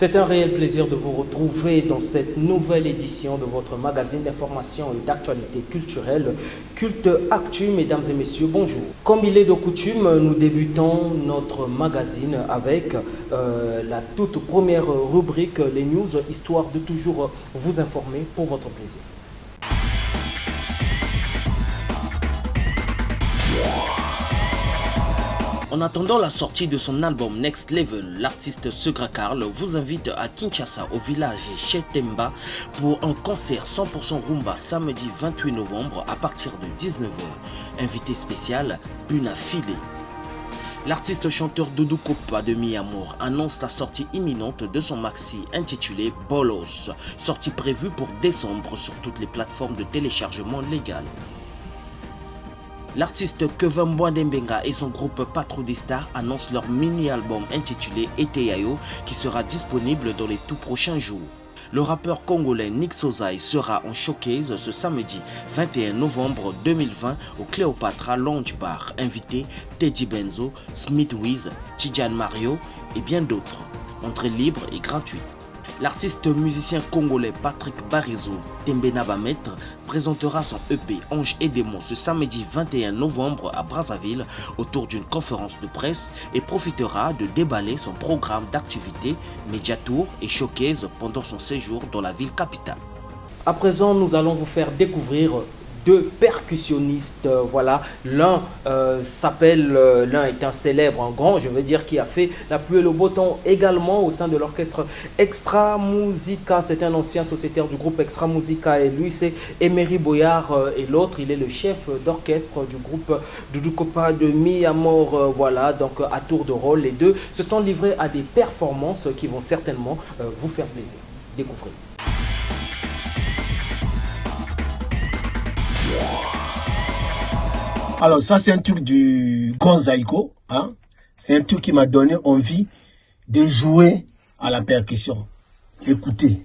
C'est un réel plaisir de vous retrouver dans cette nouvelle édition de votre magazine d'information et d'actualité culturelle, Culte Actu. Mesdames et messieurs, bonjour. Comme il est de coutume, nous débutons notre magazine avec la toute première rubrique, les news, histoire de toujours vous informer pour votre plaisir. En attendant la sortie de son album Next Level, l'artiste Segra Karl vous invite à Kinshasa au village Chetemba pour un concert 100% rumba samedi 28 novembre à partir de 19h. Invité spécial, Buna Filé. L'artiste chanteur Doudou Kopa de Mi-Amour annonce la sortie imminente de son maxi intitulé Bolos, sortie prévue pour décembre sur toutes les plateformes de téléchargement légal. L'artiste Kevin Mbouandembenga et son groupe Patrodistar annoncent leur mini-album intitulé Eteyayo qui sera disponible dans les tout prochains jours. Le rappeur congolais Nick Sozai sera en showcase ce samedi 21 novembre 2020 au Cléopatra Lounge Bar. Invité Teddy Benzo, Smith Wiz, Tidjane Mario et bien d'autres. Entrée libre et gratuite. L'artiste musicien congolais Patrick Barizo Tembena Bametre présentera son EP Ange et Démons ce samedi 21 novembre à Brazzaville autour d'une conférence de presse et profitera de déballer son programme d'activités, médiatour et showcase pendant son séjour dans la ville capitale. À présent, nous allons vous faire découvrir deux percussionnistes. Voilà, l'un l'un est un célèbre, un grand, je veux dire, qui a fait la pluie et le beau temps également au sein de l'orchestre Extra Musica. C'est un ancien sociétaire du groupe Extra Musica et lui c'est Emery Boyard et l'autre il est le chef d'orchestre du groupe Doudou Kopa de Mi-Amour. Voilà, donc à tour de rôle, les deux se sont livrés à des performances qui vont certainement vous faire plaisir. Découvrez. Alors ça c'est un truc du Gonzaïko, hein? C'est un truc qui m'a donné envie de jouer à la percussion. Écoutez.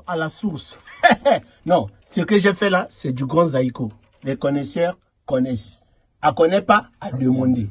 À la source. Non, ce que j'ai fait là, c'est du grand zaïko. Les connaisseurs connaissent. À connaître pas, à demander.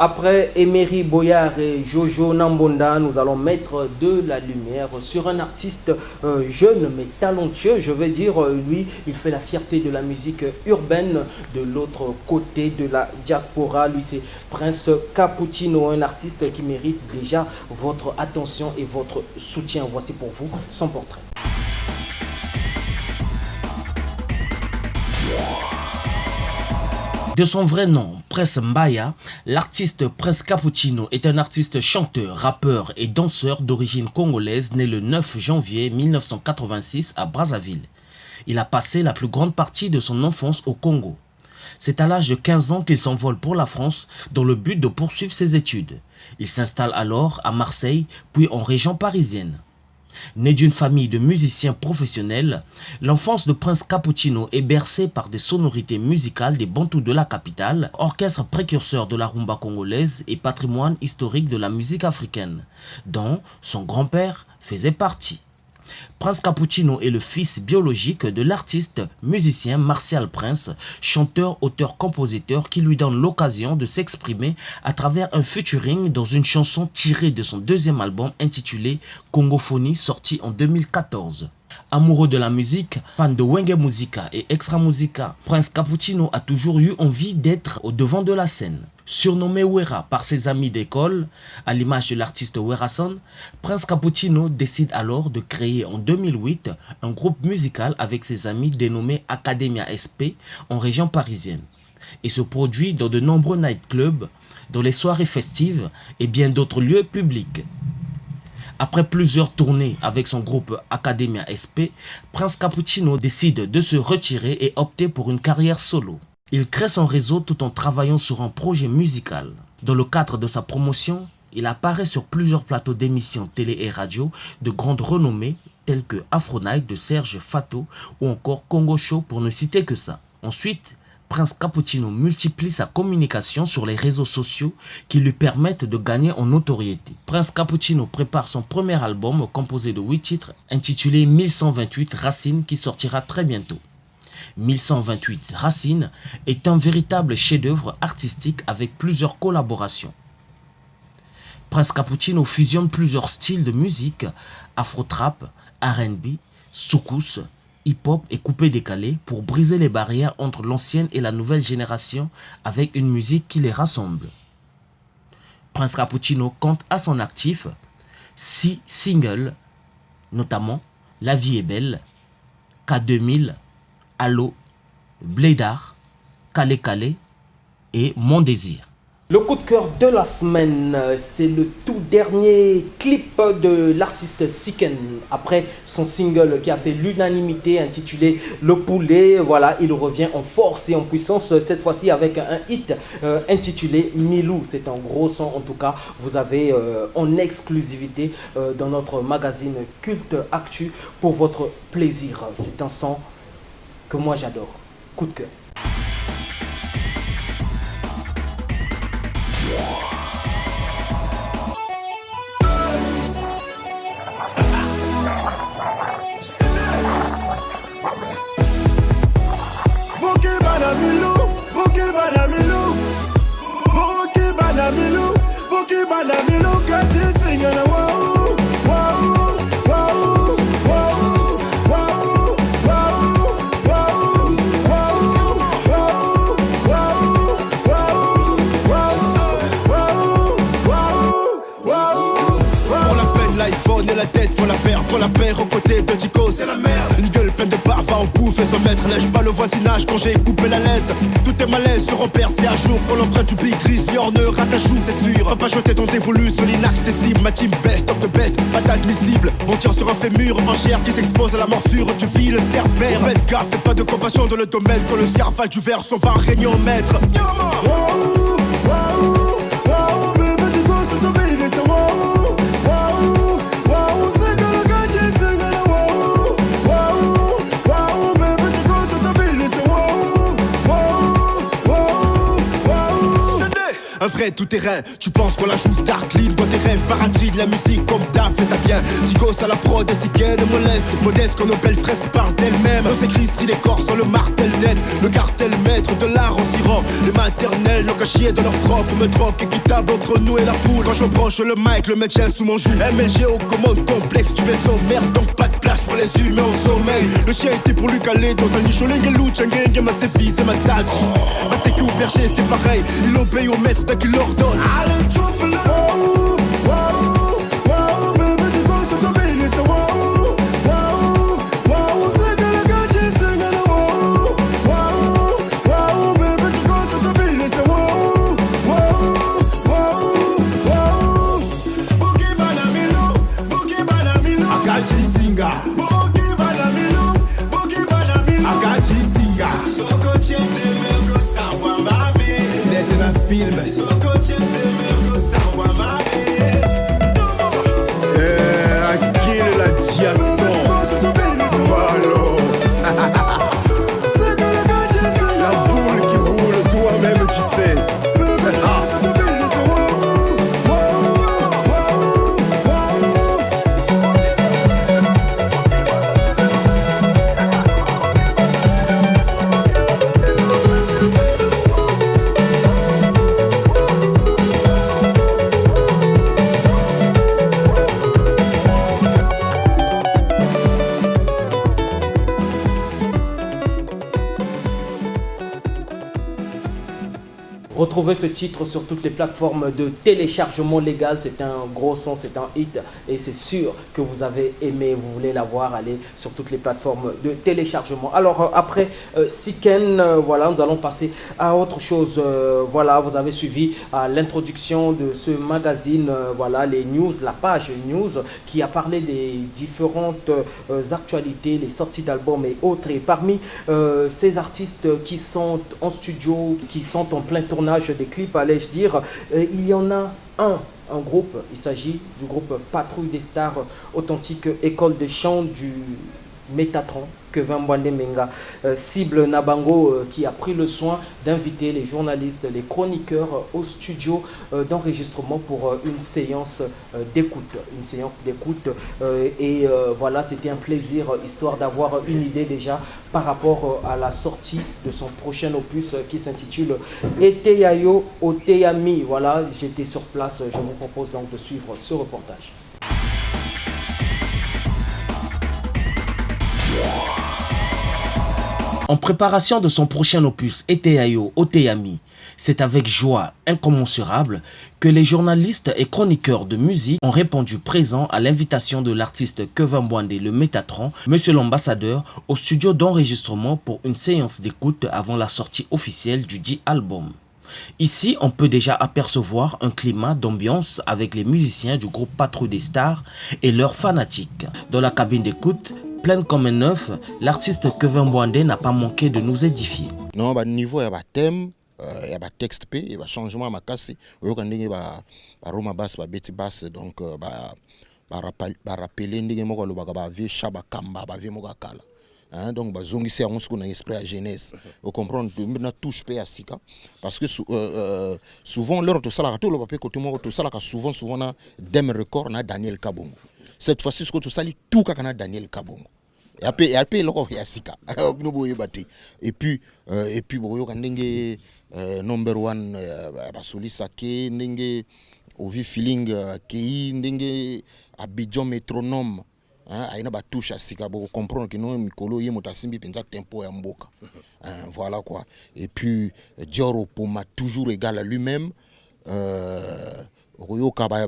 Après Emery Boyard et Jojo Nambonda, nous allons mettre de la lumière sur un artiste jeune mais talentueux. Je veux dire, lui, il fait la fierté de la musique urbaine de l'autre côté de la diaspora. Lui, c'est Prince Cappuccino, un artiste qui mérite déjà votre attention et votre soutien. Voici pour vous son portrait. De son vrai nom, Prince Mbaya, l'artiste Prince Cappuccino est un artiste chanteur, rappeur et danseur d'origine congolaise né le 9 janvier 1986 à Brazzaville. Il a passé la plus grande partie de son enfance au Congo. C'est à l'âge de 15 ans qu'il s'envole pour la France dans le but de poursuivre ses études. Il s'installe alors à Marseille puis en région parisienne. Né d'une famille de musiciens professionnels, l'enfance de Prince Cappuccino est bercée par des sonorités musicales des Bantous de la capitale, orchestre précurseur de la rumba congolaise et patrimoine historique de la musique africaine, dont son grand-père faisait partie. Prince Cappuccino est le fils biologique de l'artiste musicien Martial Prince, chanteur, auteur, compositeur qui lui donne l'occasion de s'exprimer à travers un featuring dans une chanson tirée de son deuxième album intitulé Congophonie sorti en 2014. Amoureux de la musique, fan de Wenge Musica et Extra Musica, Prince Cappuccino a toujours eu envie d'être au devant de la scène. Surnommé Wera par ses amis d'école, à l'image de l'artiste Werason, Prince Cappuccino décide alors de créer en 2008 un groupe musical avec ses amis dénommé Academia SP en région parisienne et se produit dans de nombreux nightclubs, dans les soirées festives et bien d'autres lieux publics. Après plusieurs tournées avec son groupe Academia SP, Prince Cappuccino décide de se retirer et opter pour une carrière solo. Il crée son réseau tout en travaillant sur un projet musical. Dans le cadre de sa promotion, il apparaît sur plusieurs plateaux d'émissions télé et radio de grande renommée tels que Afro Night de Serge Fato ou encore Congo Show pour ne citer que ça. Ensuite, Prince Cappuccino multiplie sa communication sur les réseaux sociaux qui lui permettent de gagner en notoriété. Prince Cappuccino prépare son premier album composé de 8 titres intitulé 1128 Racines qui sortira très bientôt. 1128 Racines est un véritable chef-d'œuvre artistique avec plusieurs collaborations. Prince Cappuccino fusionne plusieurs styles de musique, afro-trap, R&B, soukous, hip-hop et coupé-décalé pour briser les barrières entre l'ancienne et la nouvelle génération avec une musique qui les rassemble. Prince Cappuccino compte à son actif 6 singles, notamment La vie est belle, K2000, Allo, Blédard, Calé Calé et Mon désir. Le coup de cœur de la semaine, c'est le tout dernier clip de l'artiste Siken. Après son single qui a fait l'unanimité intitulé Le Poulet, voilà, il revient en force et en puissance, cette fois-ci avec un hit intitulé Milou. C'est un gros son en tout cas, vous avez en exclusivité dans notre magazine Culte Actu pour votre plaisir. C'est un son que moi j'adore. Coup de cœur. Faut la faire pour la paire aux côtés de Tico. C'est la merde. Une gueule pleine de bave va en bouffer son maître. Lèche pas le voisinage quand j'ai coupé la laisse. Tout est malaise sur repère, c'est à jour. Pour l'empreinte du big gris, ne rate à joue, c'est sûr. Va pas jeter ton dévolu sur l'inaccessible. Ma team best of the best, pas admissible. On tire sur un fémur en chair qui s'expose à la morsure du vil cerbère. Faites gaffe, faites pas de compassion dans le domaine. Quand le cerval du verre s'en va régner en maître. Un vrai vrai tout terrain. Tu penses qu'on la joue star clean dans tes rêves, paradis de la musique comme d'hab, fais ça bien. Chicos à la prod et Siken moleste, modeste quand nos belles fresques parlent d'elles-mêmes. Nos écrits style les corps sur le martel net, le cartel maître de l'art en s'y les maternelles n'ont qu'à chier de leur froc, me troque équitable entre nous et la foule. Quand je branche le mic, le maintien sous mon joug. MLG au commande complexe, tu fais sommaire, donc pas de place pour les humains au sommeil. Le chien était pour lui caler dans un nicho, l'engelou, tchangenge, ma séfie, c'est ma tachi. Ma teki ou berger, c'est pareil, il obéit au maître dès qu'il l'ordonne. Allez, choupe le film. Akil la diason. Malo. La boule qui roule, toi-même tu sais. Retrouvez ce titre sur toutes les plateformes de téléchargement légal. C'est un gros son, c'est un hit et c'est sûr que vous avez aimé, vous voulez l'avoir, allez sur toutes les plateformes de téléchargement. Alors après Siken, voilà, nous allons passer à autre chose. Voilà, vous avez suivi l'introduction de ce magazine, voilà, les news, la page news qui a parlé des différentes actualités, les sorties d'albums et autres. Et parmi ces artistes qui sont en studio, qui sont en plein tournage des clips, allais-je dire, il y en a un groupe, il s'agit du groupe Patrouille des Stars, authentique école de chant du Métatron, Kevin Mbwande Menga, cible Nabango, qui a pris le soin d'inviter les journalistes, les chroniqueurs au studio d'enregistrement pour une séance d'écoute. Et voilà, c'était un plaisir, histoire d'avoir une idée déjà par rapport à la sortie de son prochain opus qui s'intitule Eteyayo Oteyami. Voilà, j'étais sur place, je vous propose donc de suivre ce reportage. En préparation de son prochain opus Eteyayo Oteyami, c'est avec joie incommensurable que les journalistes et chroniqueurs de musique ont répondu présents à l'invitation de l'artiste Kevin Mbwande le Métatron, Monsieur l'ambassadeur, au studio d'enregistrement pour une séance d'écoute avant la sortie officielle du dit album. Ici, on peut déjà apercevoir un climat d'ambiance avec les musiciens du groupe Patrouille des Stars et leurs fanatiques. Dans la cabine d'écoute, pleine comme un œuf, l'artiste Kevin Mbwande n'a pas manqué de nous édifier. Non, bah niveau il y a un thème, il y a un texte il y a un changement à ma casse, il y a un roma basse, un beti basse, donc rappeler ndenge moko lobaka ba vie chaba kamba ba vie moka kala. Hein, donc bazongi c'est on ce qu'on a esprit à jeunesse. Vous comprenez na touche pe asika parce que souvent l'heure de ça la rato le papier côté moi tout ça là souvent na dem record na Daniel Kabongo. Cette fois-ci ce que tout ça li tout ka na Daniel Kabongo. Et après loko ya sika. Et puis boyo kandenge number 1 basoli sake ndenge ovi feeling ki ndenge Abidjan métronome. Aina ba touche à sika pour comprendre que nous mikolo yé motasimbi penza tempo ya mboka. Voilà quoi. Et puis Dioro Poma toujours égal à lui-même. Oyoka ba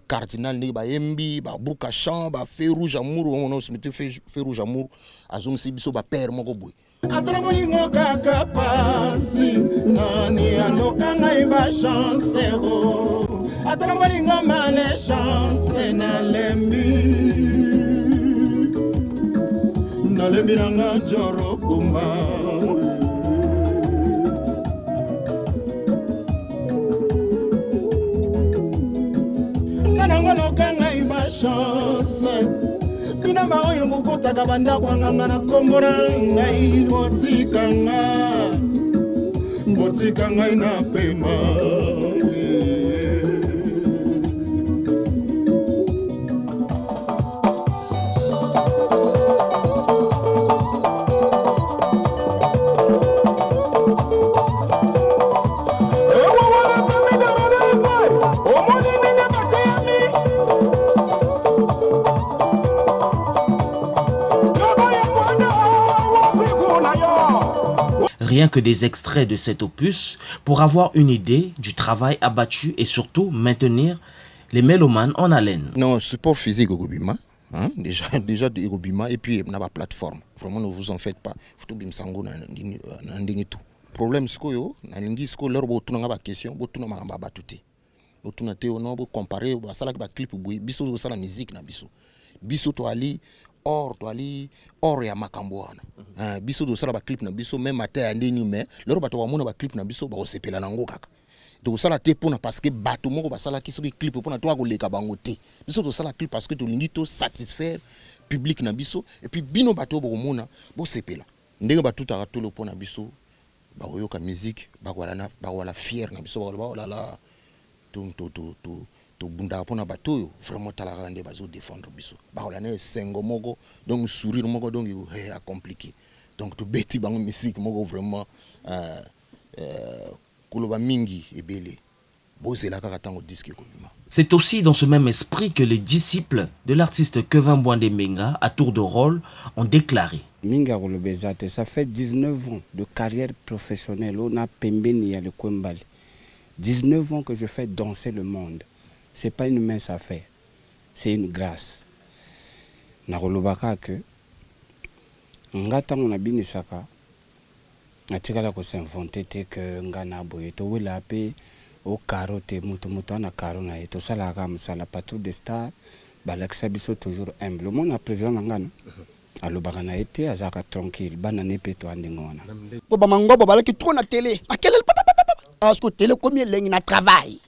cardinal ni ba Embi ba Buka Champ ba Feu Rouge Amour on se mettait Feu Rouge Amour azong si biso ba père moko boy. Atramolingo kaka pasi nani anokanga iba chancero atramolingo male chance na lembi nanga joro kumba nananga nokanga iba chance Bina maoyo mukota kabanda kwa nganga na kombora ngai otikanga botika ngai na pema. Rien que des extraits de cet opus pour avoir une idée du travail abattu et surtout maintenir les mélomanes en haleine. Non, support physique au Gobima, hein? déjà de Gobima et puis na plateforme. Vraiment ne vous en faites pas. Faut bim sango na tout. Problème c'est que na lingi c'est que leur botu na ba question, botu na ba batuté. Botu na te ono bo comparer ba sala ba clip boui biso zo sala musique na biso. Biso to ali or ya makambo wana biso do sala ba clip na biso même ata ya ndeni mais lero bato wa mona ba clip na biso ba osepela nango kaka donc sala te pona parce que bato moko ba sala ki soki clip pona to akoleka bango te biso do sala clip parce que to lingi to satisfaire public na biso et puis bino bato bo mona bo sepela ndenge bato ta ratolo pona biso ba yoka musique ba wala fier na biso ba wala la to bunda pona bato vraiment tala rande bazo défendre biso ba wala ne sengo moko donc sourire moko donc a compliqué donc to beti bango musique moko vraiment koloba mingi ebele bozela kaka tango disque kolima. C'est aussi dans ce même esprit que les disciples de l'artiste Kevin Bwande Mbenga, à tour de rôle, ont déclaré. Minga Rolobezate, ça fait 19 ans de carrière professionnelle. On a Pembeni à le Kwembali. 19 ans que je fais danser le monde. Ce n'est pas une mince affaire. C'est une grâce. Na Rolobaka que, ngata on a bini saka, na tikala ko s'inventer te que ngana boye to wela pe au carotte muto na carona et tout ça la gamme ça la patou de star balaksa biso toujours humble. Le monde a président ngana alobaka na été azaka tranquille banane pe to andingona. Bo ba mango bo balaki trop na télé. Akele parce que télé combien lengi na travail.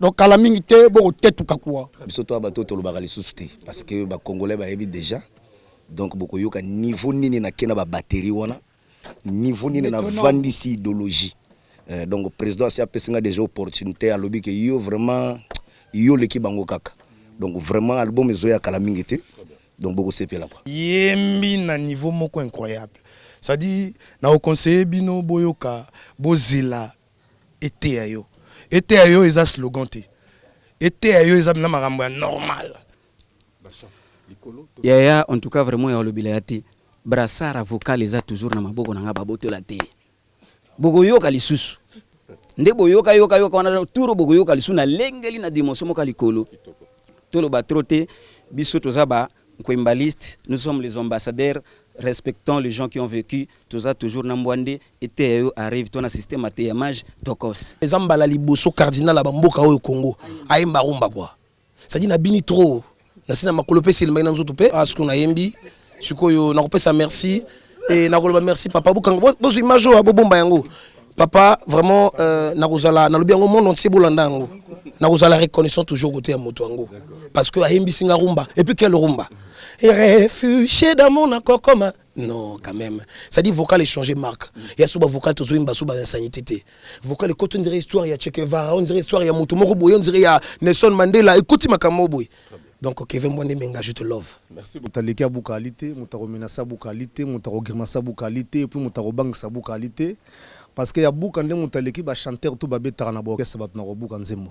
Donc à la mingi te bo tetu kakwa. Biso to abato to lobaka lisusu te parce que ba congolais ba yebi déjà. Donc boko yoka niveau nini na kena ba batterie wana. Niveau nini na vandisi idéologie. Donc le président a pesé déjà opportunité à lobby que yo vraiment yo l'équipe bango kaka. Donc vraiment album ezoya kala mingete. Donc beaucoup c'est là. Yembi na niveau moko incroyable. Ça dit na au conseiller bino boyoka bozela été ayo. Été ayo eza slogan te. Été ayo eza na makambo normal. Yaya en tout cas vraiment ya lobby la te. Brassard vocal eza toujours na maboko na nga baboto la te. Bogo yoka lisusu nde boyoka yoka wana turo bogo yoka lisusu na lengeli na dimension moka likolo tolo ba troté biso tozaba kwembaliste nous sommes les ambassadeurs respectant les gens qui ont vécu toza toujours na mbwande été yo arrive ton système ateyamage tokos ezamba liboso cardinal la bamboka oyo Congo ayemba rumba quoi ça dit na bini trop na sina makolo pe silma na nzoto pe parce qu'on a yembi sikoyo na kopesa merci. Et nakoloba merci papa bukanga bozo image o bomba yango papa vraiment nakozala na lobi yango monde entier bolanda yango nakozala reconnaissant toujours côté ya moto yango parce que ayembi singa rumba et puis quel rumba et réfugié dans mon akokoma non quand même ça dit vocal échanger marque il y a suba vocal to zoimba suba insanité vocal côté on dirait histoire ya Che Guevara on dirait histoire ya moto moko boy on dirait ya Nelson Mandela écoute makamo boy. Donc Kevin Bwande Mbenga, je te love. Merci beaucoup. Mutaleki abu qualité, mutaromena sabu qualité, mutarogrima sabu qualité, et puis mutarobang sabu qualité. Parce que ya buka nde mutaleki ba chanteur tout babeta na boke sabat na robuka nzembo.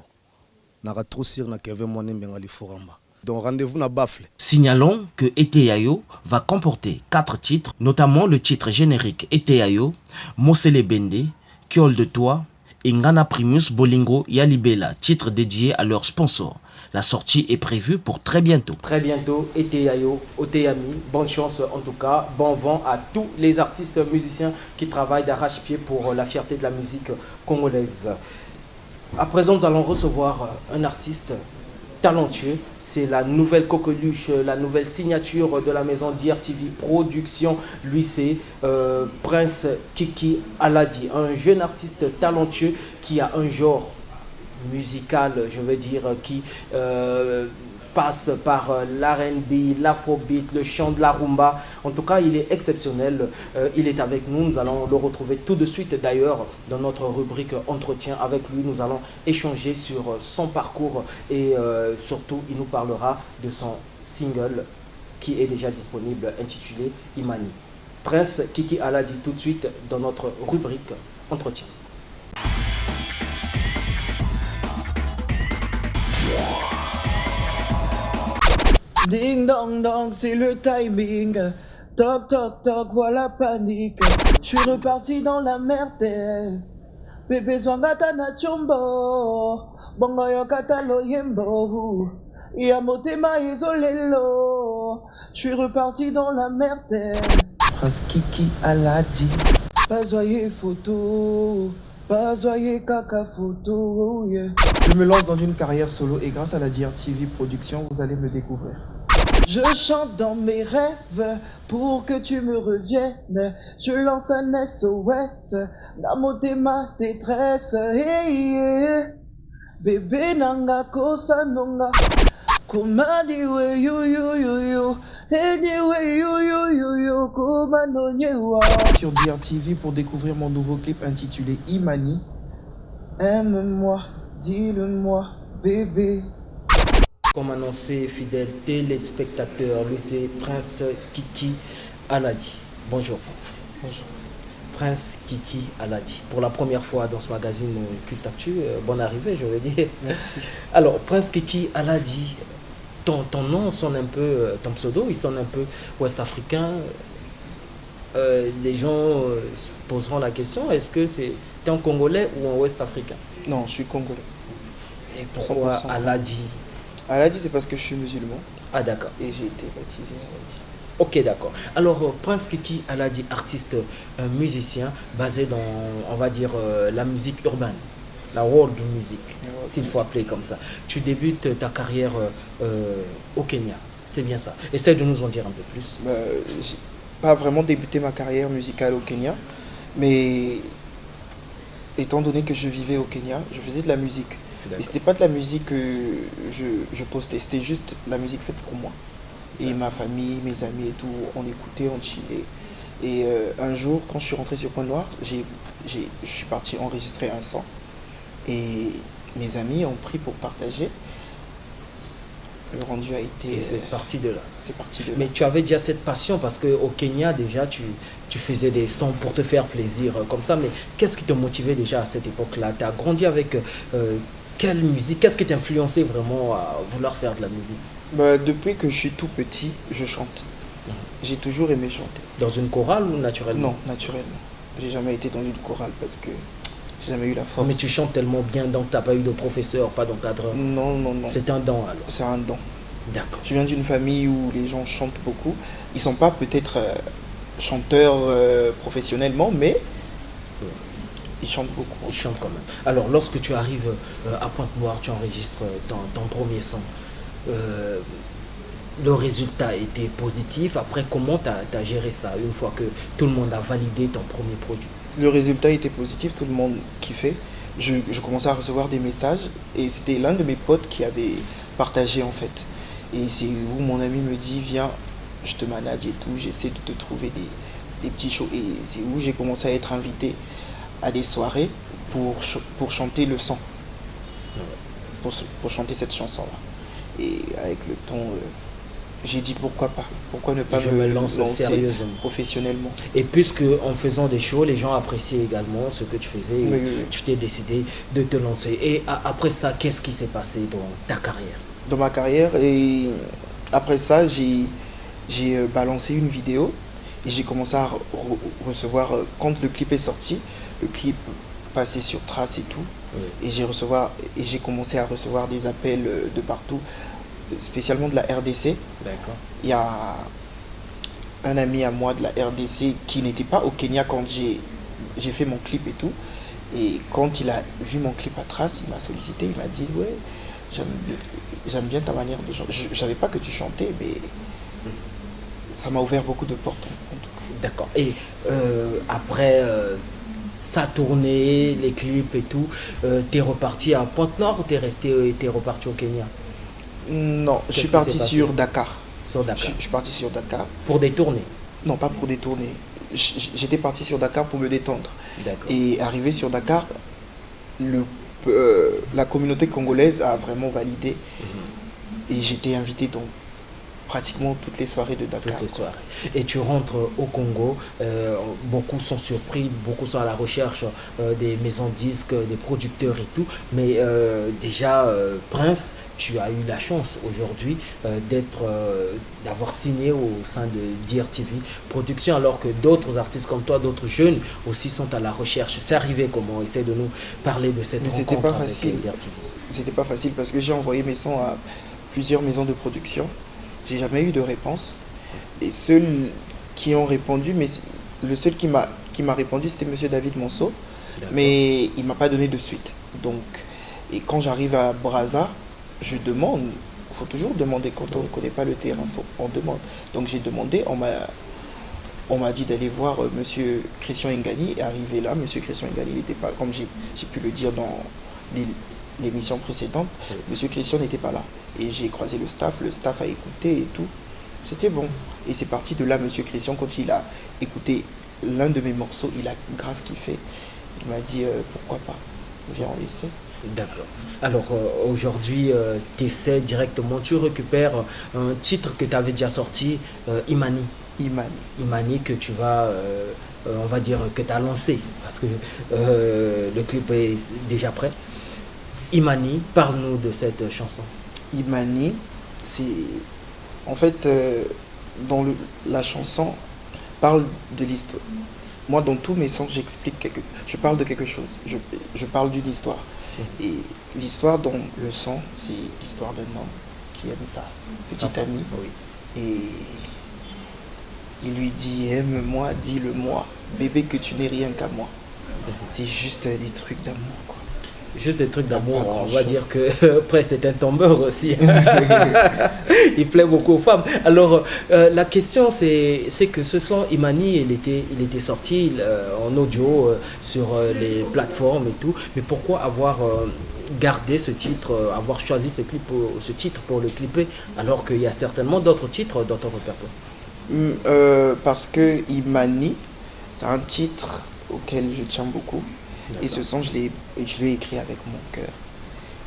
Na ra trop sir na Kevin Bwande Mbenga li foramba. Donc rendez-vous na Bafle. Signalons que Eteyayo va comporter 4 titres, notamment le titre générique Eteyayo, Mosele Bende, Kiol de Toi et Ngana Primus Bolingo Yalibela, titre dédié à leur sponsor. La sortie est prévue pour très bientôt. Très bientôt, Eteyayo, Oteyami, bonne chance en tout cas, bon vent à tous les artistes musiciens qui travaillent d'arrache-pied pour la fierté de la musique congolaise. À présent, nous allons recevoir un artiste talentueux, c'est la nouvelle coqueluche, la nouvelle signature de la maison DRTV Production. Lui, c'est Prince Kiki Aladi, un jeune artiste talentueux qui a un genre musical, je veux dire, qui passe par l'R&B, l'afrobeat, le chant de la rumba. En tout cas, il est exceptionnel. Il est avec nous. Nous allons le retrouver tout de suite d'ailleurs dans notre rubrique Entretien. Avec lui, nous allons échanger sur son parcours et surtout, il nous parlera de son single qui est déjà disponible intitulé Imani. Prince Kiki Aladi tout de suite dans notre rubrique Entretien. Ding dong dong, c'est le timing. Toc toc toc, voilà panique. Je suis reparti dans la merde. Bébé zwangata na chumbo. Bongo yokata lo yembo. Yamotema izolelo. Je suis reparti dans la merde. Prince Kiki Aladi. Pas soyez photo. Pas soyez caca photo. Yeah. Je me lance dans une carrière solo et grâce à la DRTV Production, vous allez me découvrir. Je chante dans mes rêves pour que tu me reviennes. Je lance un SOS, namote ma détresse. Hey, yeah. Bébé nanga kosa nonga. Komadi we yo yo yo yo. Anyway yo yo yo yo. Komano nyewa. Sur DRTV pour découvrir mon nouveau clip intitulé Imani. Aime-moi, dis-le-moi, bébé. Comme annoncé, fidèles téléspectateurs, lui c'est Prince Kiki Aladi. Bonjour Prince. Bonjour. Prince Kiki Aladi. Pour la première fois dans ce magazine Culte Actu, bonne arrivée je veux dire. Merci. Alors Prince Kiki Aladi, ton nom sonne un peu, ton pseudo il sonne un peu ouest-africain. Les gens se poseront la question, est-ce que t'es un Congolais ou un ouest-africain? Non, je suis Congolais. Et pourquoi 100%. Aladi? Aladi, c'est parce que je suis musulman. Ah d'accord. Et j'ai été baptisé Aladi. Ok, d'accord. Alors, Prince Kiki Aladi, artiste, musicien, basé dans, on va dire, la musique urbaine, la world music, s'il faut appeler comme ça. Tu débutes ta carrière au Kenya, c'est bien ça. Essaie de nous en dire un peu plus. J'ai pas vraiment débuté ma carrière musicale au Kenya, mais étant donné que je vivais au Kenya, je faisais de la musique. Et c'était pas de la musique que je postais, c'était juste la musique faite pour moi. Et ma famille, mes amis et tout, on écoutait, on chillait. Et un jour, quand je suis rentré sur Point Noir, je suis parti enregistrer un son. Et mes amis ont pris pour partager. Le rendu a été... Et c'est parti de là. C'est parti de là. Mais tu avais déjà cette passion parce qu'au Kenya, déjà, tu faisais des sons pour te faire plaisir comme ça. Mais qu'est-ce qui te motivait déjà à cette époque-là? Tu as grandi avec quelle musique? Qu'est-ce qui t'influençait vraiment à vouloir faire de la musique? Depuis que je suis tout petit, je chante. J'ai toujours aimé chanter. Dans une chorale ou naturellement? Non, naturellement. J'ai jamais été dans une chorale parce que j'ai jamais eu la force. Mais tu chantes tellement bien, donc tu n'as pas eu de professeur, pas d'encadreur? Non, non, non. C'est un don alors? C'est un don. D'accord. Je viens d'une famille où les gens chantent beaucoup. Ils ne sont pas peut-être chanteurs professionnellement, mais ils chantent beaucoup. Ils chantent quand même. Alors, lorsque tu arrives à Pointe-Noire, tu enregistres ton premier son. Le résultat était positif. Après, comment tu as géré ça une fois que tout le monde a validé ton premier produit? Le résultat était positif, tout le monde kiffait. Je commençais à recevoir des messages et c'était l'un de mes potes qui avait partagé en fait. Et c'est où mon ami me dit viens, je te manage et tout, j'essaie de te trouver des petits shows. Et c'est où j'ai commencé à être invité à des soirées pour chanter le son, pour chanter cette chanson-là. Et avec le temps, j'ai dit pourquoi pas, pourquoi ne pas me lancer sérieusement, professionnellement. Et puisque en faisant des shows, les gens appréciaient également ce que tu faisais, oui. Tu t'es décidé de te lancer. Et après ça, qu'est-ce qui s'est passé dans ta carrière? Dans ma carrière, et après ça, j'ai balancé une vidéo et j'ai commencé à recevoir, quand le clip est sorti, le clip passait sur Trace et tout, oui. Et j'ai commencé à recevoir des appels de partout, spécialement de la RDC. D'accord. Il y a un ami à moi de la RDC qui n'était pas au Kenya quand j'ai fait mon clip et tout. Et quand il a vu mon clip à Trace, il m'a sollicité, il m'a dit ouais, j'aime bien ta manière de chanter. Je ne savais pas que tu chantais, mais ça m'a ouvert beaucoup de portes en tout cas. D'accord. Et après ça tournée, les clips et tout, t'es reparti à Pointe-Noire ou t'es reparti au Kenya? Non, je suis parti sur Dakar. Sur Dakar. Je suis parti sur Dakar. Pour des tournées? Non, pas pour des tournées. J'étais parti sur Dakar pour me détendre. Et arrivé sur Dakar, la communauté congolaise a vraiment validé. Et j'étais invité dans pratiquement toutes les soirées de Dakar. Toutes les soirées. Et tu rentres au Congo, beaucoup sont surpris, beaucoup sont à la recherche des maisons de disques, des producteurs et tout. Mais déjà, Prince, tu as eu la chance aujourd'hui d'avoir signé au sein de DRTV Production, alors que d'autres artistes comme toi, d'autres jeunes aussi sont à la recherche. C'est arrivé comment? Essaie de nous parler de cette rencontre pas facile. avec DRTV. C'était pas facile parce que j'ai envoyé mes sons à plusieurs maisons de production. J'ai jamais eu de réponse. Et ceux qui ont répondu, mais le seul qui m'a répondu, c'était monsieur David Monceau. Mais il m'a pas donné de suite. Donc, et quand j'arrive à Brazza, je demande. Il faut toujours demander quand on ne connaît pas le terrain. On demande. Donc j'ai demandé. On m'a dit d'aller voir monsieur Christian Ngani. Et arrivé là, monsieur Christian Ngani n'était pas, comme j'ai pu le dire dans l'émission précédente, monsieur Christian n'était pas là. Et j'ai croisé le staff a écouté et tout. C'était bon. Et c'est parti de là, monsieur Christian, quand il a écouté l'un de mes morceaux, il a grave kiffé. Il m'a dit pourquoi pas, viens on essaie. D'accord. Alors aujourd'hui, tu essaies directement, tu récupères un titre que tu avais déjà sorti, Imani. Imani que tu vas, on va dire que tu as lancé, parce que le clip est déjà prêt. Imani, parle-nous de cette chanson. Imani, c'est en fait dans la chanson parle de l'histoire. Moi, dans tous mes sons, je parle de quelque chose. Je parle d'une histoire. Et l'histoire dans le son, c'est l'histoire d'un homme qui aime sa petite amie. Et il lui dit aime-moi, dis-le-moi, bébé que tu n'es rien qu'à moi. C'est juste des trucs d'amour, quoi. Juste des trucs d'amour, on va dire que après c'est un tombeur aussi. Il plaît beaucoup aux femmes. Alors la question c'est que ce son Imani, il était sorti en audio sur les plateformes et tout. Mais pourquoi avoir gardé ce titre, avoir choisi ce titre pour le clipper, alors qu'il y a certainement d'autres titres dans ton répertoire? Parce que Imani, c'est un titre auquel je tiens beaucoup. Et ce son, je l'ai écrit avec mon cœur.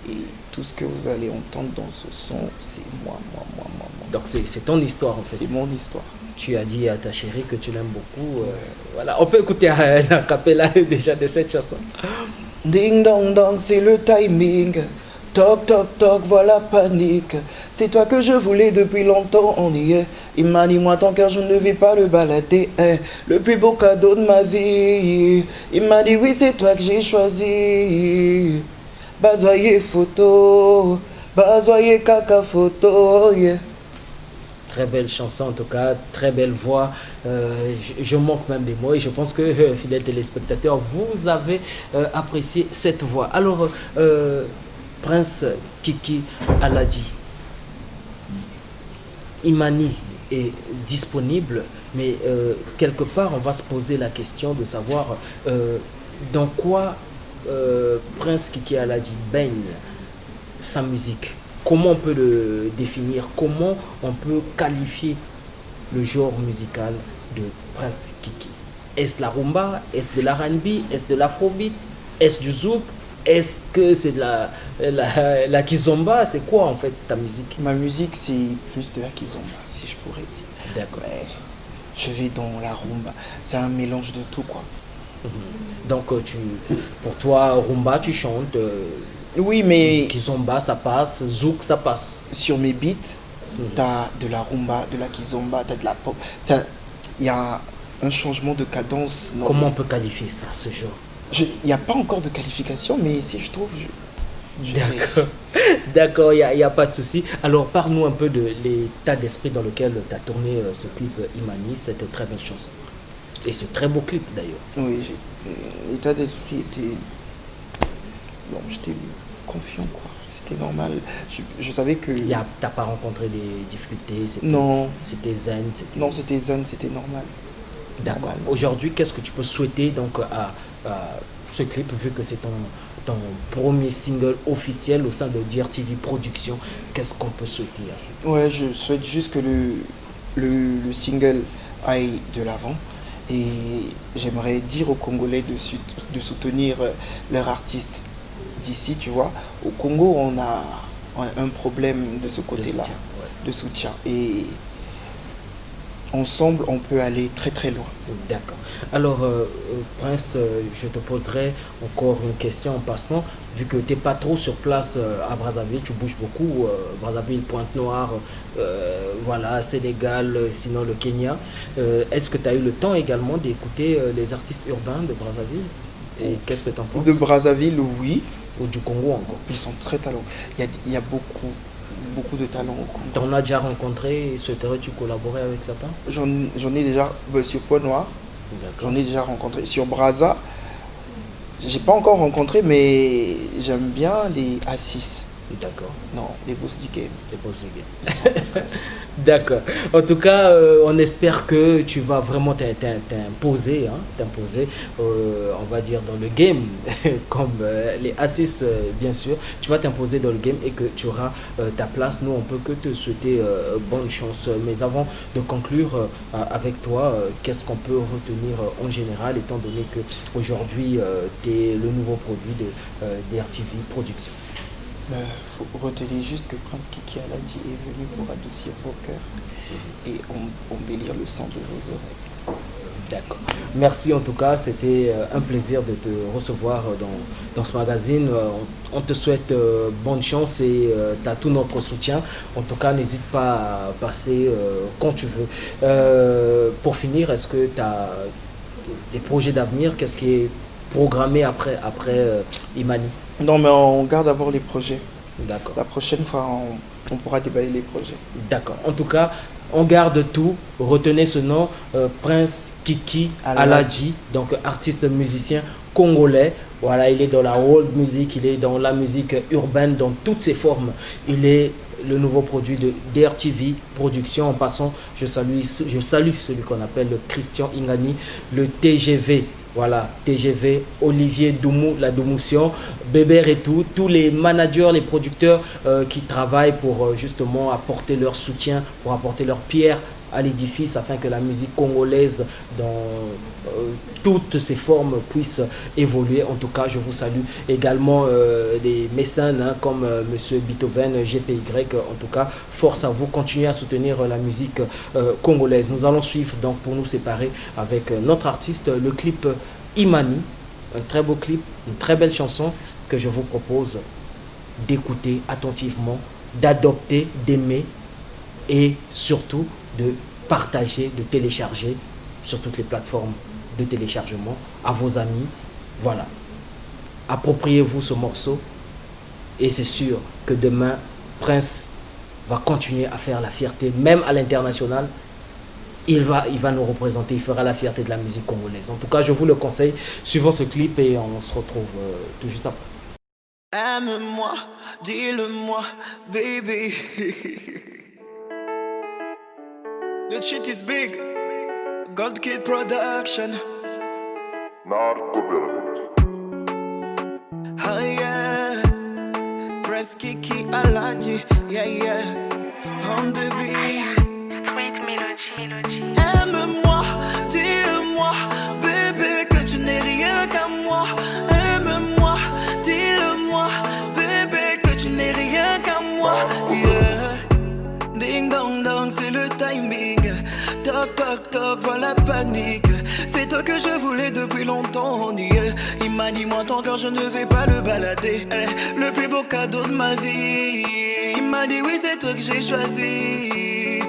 Et tout ce que vous allez entendre dans ce son, c'est moi. Donc c'est ton histoire en fait. C'est mon histoire. Tu as dit à ta chérie que tu l'aimes beaucoup. Voilà, on peut écouter un acapella déjà de cette chanson. Ding dong dong, c'est le timing. Toc toc toc, voilà panique. C'est toi que je voulais depuis longtemps, on y est. Il m'a dit moi ton cœur je ne vais pas le balader, hein. Le plus beau cadeau de ma vie. Il m'a dit oui c'est toi que j'ai choisi. Bazoyer photo, bazoyer caca photo, yeah. Très belle chanson en tout cas, très belle voix. Je manque même des mots et je pense que, fidèles téléspectateurs, vous avez apprécié cette voix. Alors, Prince Kiki Aladi, Imani est disponible, mais quelque part on va se poser la question de savoir dans quoi Prince Kiki Aladi baigne sa musique. Comment on peut le définir? Comment on peut qualifier le genre musical de Prince Kiki? Est-ce la rumba? Est-ce de l'R&B? Est-ce de l'afrobeat? Est-ce du zouk? Est-ce que c'est de la kizomba? C'est quoi en fait ta musique? Ma musique c'est plus de la kizomba, si je pourrais dire. D'accord. Mais je vais dans la rumba. C'est un mélange de tout quoi. Donc pour toi, rumba tu chantes. Oui, mais kizomba ça passe, zouk ça passe. Sur mes beats, t'as de la rumba, de la kizomba, t'as de la pop. Il y a un changement de cadence. Comment on peut qualifier ça, ce genre? Il n'y a pas encore de qualification, mais si je trouve... D'accord. D'accord, il n'y a pas de souci. Alors, parle-nous un peu de l'état d'esprit dans lequel tu as tourné ce clip Imani, cette très belle chanson. Et ce très beau clip, d'ailleurs. Oui, l'état d'esprit était... Bon, j'étais confiant, quoi. C'était normal. Je savais que... Tu n'as pas rencontré des difficultés? Non. C'était zen? Non, c'était zen, c'était normal. D'accord. Aujourd'hui, qu'est-ce que tu peux souhaiter donc, à ce clip, vu que c'est ton ton premier single officiel au sein de DRTV Productions. Qu'est-ce qu'on peut souhaiter à ce moment? Ouais, je souhaite juste que le single aille de l'avant. Et j'aimerais dire aux Congolais de soutenir leurs artistes d'ici, tu vois. Au Congo, on a un problème de ce côté-là, de soutien. Et ensemble, on peut aller très très loin. D'accord. Alors, Prince, je te poserai encore une question en passant. Vu que tu n'es pas trop sur place à Brazzaville, tu bouges beaucoup. Brazzaville, Pointe-Noire, voilà, Sénégal, sinon le Kenya. Est-ce que tu as eu le temps également d'écouter les artistes urbains de Brazzaville? Et qu'est-ce que tu en penses? De Brazzaville, oui. Ou du Congo encore? Ils sont très talentueux. Il y a beaucoup de talents au Congo. Tu en as déjà rencontré et souhaiterais-tu collaborer avec certains? J'en ai déjà sur Pointe-Noire. J'en ai déjà rencontré. Sur Brazza, j'ai pas encore rencontré, mais j'aime bien les A6. D'accord. Non, les boss du game. Les boss du game. D'accord. En tout cas, on espère que tu vas vraiment t'imposer, on va dire, dans le game, comme les A6, bien sûr. Tu vas t'imposer dans le game et que tu auras ta place. Nous, on peut que te souhaiter bonne chance. Mais avant de conclure avec toi, qu'est-ce qu'on peut retenir en général, étant donné qu'aujourd'hui, tu es le nouveau produit de DRTV Productions? Faut retenir juste que Prince Kiki Aladi est venu pour adoucir vos cœurs et embellir le son de vos oreilles. D'accord. Merci en tout cas, c'était un plaisir de te recevoir dans ce magazine. On te souhaite bonne chance et tu as tout notre soutien. En tout cas, n'hésite pas à passer quand tu veux. Pour finir, est-ce que tu as des projets d'avenir? Qu'est-ce qui est programmé après Imani? Non, mais on garde d'abord les projets. D'accord. La prochaine fois, on pourra déballer les projets. D'accord. En tout cas, on garde tout. Retenez ce nom, Prince Kiki Aladi, donc artiste musicien congolais. Voilà, il est dans la world music, il est dans la musique urbaine, dans toutes ses formes. Il est le nouveau produit de DRTV Productions. En passant, je salue celui qu'on appelle le Christian Ingani, le TGV. Voilà, TGV, Olivier Doumou, la Doumoution, Bébert et tout, tous les managers, les producteurs qui travaillent pour justement apporter leur soutien, pour apporter leur pierre à l'édifice afin que la musique congolaise dans toutes ses formes puisse évoluer. En tout cas, je vous salue également des mécènes comme Monsieur Beethoven, GPY. En tout cas, force à vous, continuez à soutenir la musique congolaise. Nous allons suivre donc pour nous séparer avec notre artiste, le clip Imani, un très beau clip, une très belle chanson que je vous propose d'écouter attentivement, d'adopter, d'aimer et surtout de partager, de télécharger sur toutes les plateformes de téléchargement à vos amis. Voilà, appropriez-vous ce morceau et c'est sûr que demain Prince va continuer à faire la fierté, même à l'international. Il va nous représenter, il fera la fierté de la musique congolaise. En tout cas, je vous le conseille, suivons ce clip et on se retrouve tout juste après. Aime-moi, dis-le-moi, baby. The shit is big. Gold Kid Production. Oh yeah. Press Kiki Aladi. Yeah, yeah. On the beat. Street Melody. Aime-moi, dis-le-moi, bébé, que tu n'es rien qu'à moi. Aime-moi, dis-le-moi, bébé, que tu n'es rien qu'à moi. Yeah. Ding dong dong, c'est le timing. Toc toc toc, voilà la panique. C'est toi que je voulais depuis longtemps, yeah. Il m'a dit moi ton cœur je ne vais pas le balader, le plus beau cadeau de ma vie. Il m'a dit oui c'est toi que j'ai choisi.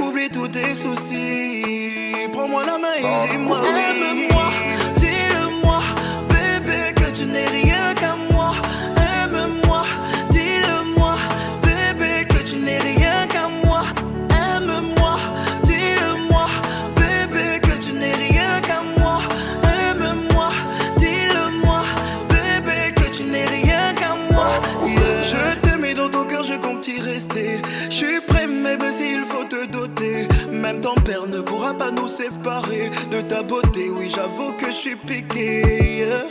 Oublie tous tes soucis. Prends-moi la main et dis-moi oui. Aime-moi, dis-le-moi, bébé que tu n'es rien qu'à moi. Aime-moi, dis-le-moi, bébé que tu n'es rien qu'à moi. Aime-moi, dis-le-moi, bébé que tu n'es rien qu'à moi. Aime-moi, dis-le-moi, bébé que tu n'es rien qu'à moi. Yeah. Je te mets dans ton cœur, je compte y rester. Je suis prêt même s'il faut te doter. Même ton père ne pourra pas nous séparer de ta beauté. Oui j'avoue que je suis piqué, yeah.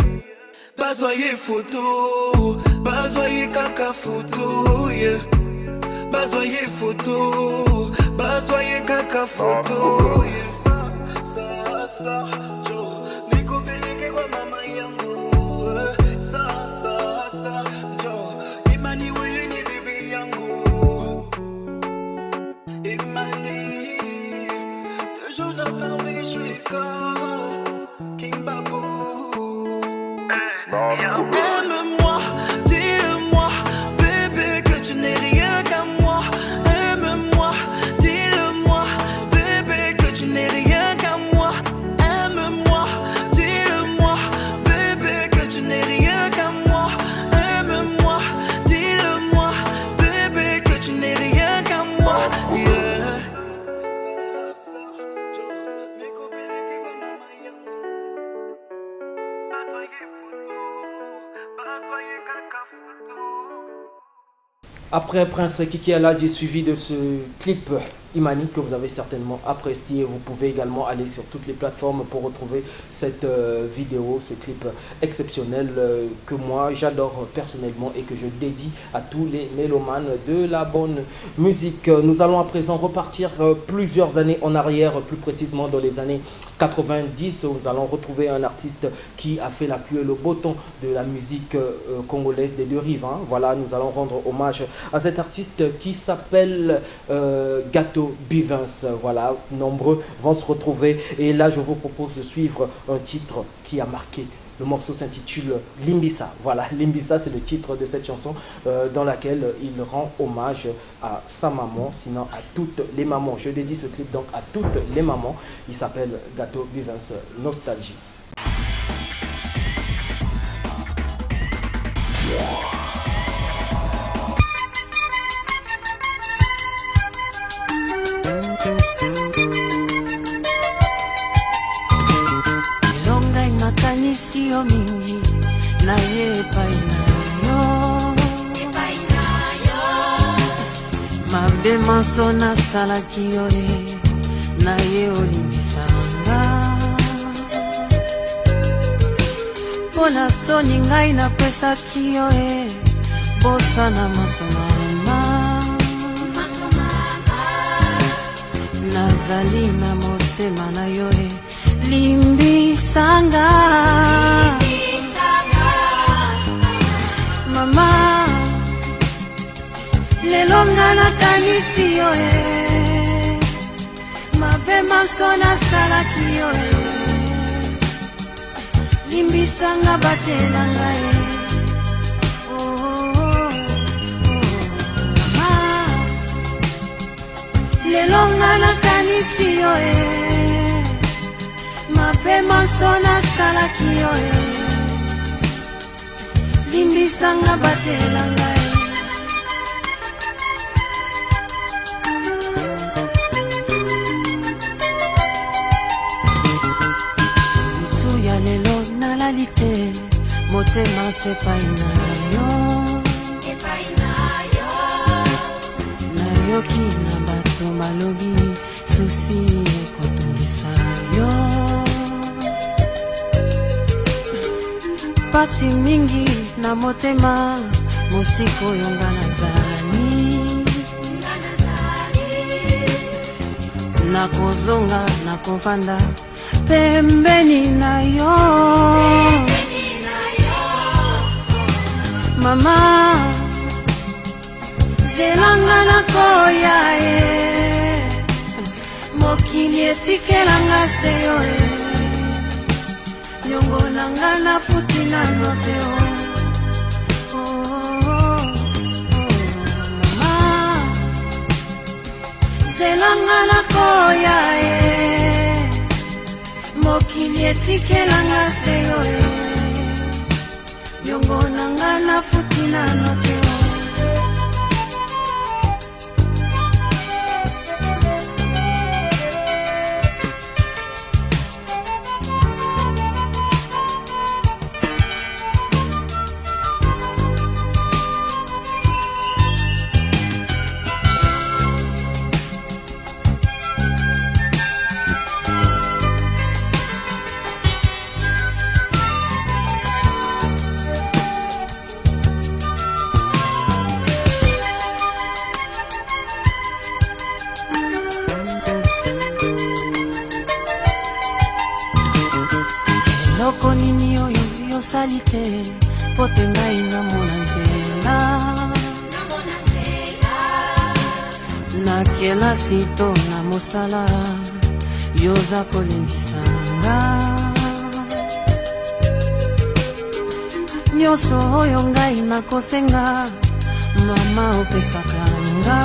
Bazoyer photo, bazoyer kaka photo, yeah. Bazoyer photo, bazoyer kaka photo, yeah. Ça, Joe, niko peleke kwa mama yangu. Ça, Joe, imani wewe ni bibi yangu. Imani, toujours n'entends Bichouika, King Babou. Aime-moi, dis-le-moi, bébé, que tu n'es rien qu'à moi. Aime-moi, dis-le-moi, bébé, que tu n'es rien qu'à moi. Aime-moi, dis-le-moi, bébé, que tu n'es rien qu'à moi. Aime-moi, dis-le-moi, bébé, que tu n'es rien qu'à moi. Yeah. Après Prince Kiki Aladi, suivi de ce clip Imani que vous avez certainement apprécié. Vous pouvez également aller sur toutes les plateformes pour retrouver cette vidéo, ce clip exceptionnel que moi j'adore personnellement et que je dédie à tous les mélomanes de la bonne musique. Nous allons à présent repartir plusieurs années en arrière, plus précisément dans les années 90. Nous allons retrouver un artiste qui a fait la pluie et le beau temps de la musique congolaise des deux rives. Voilà, nous allons rendre hommage à cet artiste qui s'appelle Gato Bivens. Voilà, nombreux vont se retrouver et là je vous propose de suivre un titre qui a marqué. Le morceau s'intitule Limbisa. Voilà, Limbisa c'est le titre de cette chanson dans laquelle il rend hommage à sa maman, sinon à toutes les mamans. Je dédie ce clip donc à toutes les mamans. Il s'appelle Gato Bivens, Nostalgie. Nakanisi yo mingi na ye epai na yo mabe manso nasalaki yo na ye olimbisanga mpo na soni ngai napesaki yo bosana masomama nazali na motema na yo Limbisanga Mama Lelo nga nakanisi yo mabe manso nasalaki yo Limbisanga batela ngai Mama Lelo nga nakanisi yo mabe manso nasalaki yo Limbisanga batela ngai Mutu ya lelo nalali te motema sepai na yo nayoki na bato malobi susi ekotungisa yo pasi mingi na motema mosiko yonga nazali nakozonga nakovanda pembeni na yo mama zelanga nakoya mokili etikelanga se yo nyongo nanga nafuti nano te mama zelanga nakoya mokili etikelanga se yo nyongo nanga nafuti nano te osali te po te ngai namona nzela nakelasi to na mosala yoza kolengisanga nyonso oyo ngai nakosenga mama opesaka nga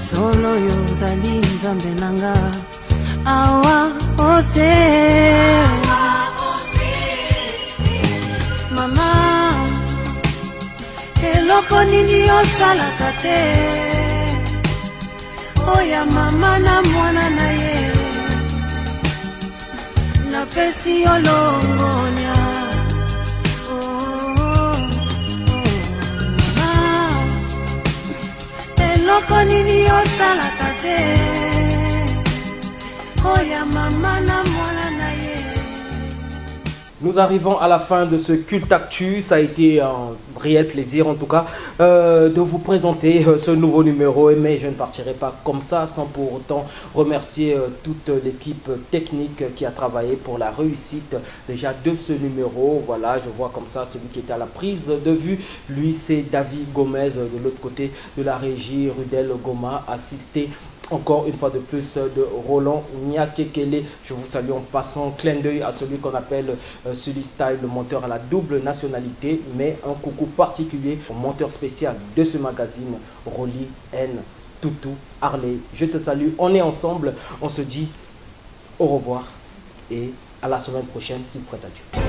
solo yozali nzambe nanga awa ose mama eloko nini osalaka te oya mama na mwana na ye napesi yo longonya eloko nini osalaka te oya mama na mwana na ye. Nous arrivons à la fin de ce culte actu. Ça a été un réel plaisir en tout cas de vous présenter ce nouveau numéro. Mais je ne partirai pas comme ça sans pour autant remercier toute l'équipe technique qui a travaillé pour la réussite déjà de ce numéro. Voilà, je vois comme ça celui qui était à la prise de vue. Lui, c'est David Gomez de l'autre côté de la régie, Rudel Goma, assisté encore une fois de plus de Roland Niakekele. Je vous salue en passant, clin d'œil à celui qu'on appelle Sully Style, le monteur à la double nationalité, mais un coucou particulier au monteur spécial de ce magazine, Rolly N. Toutou Harley. Je te salue, on est ensemble, on se dit au revoir et à la semaine prochaine si près à Dieu.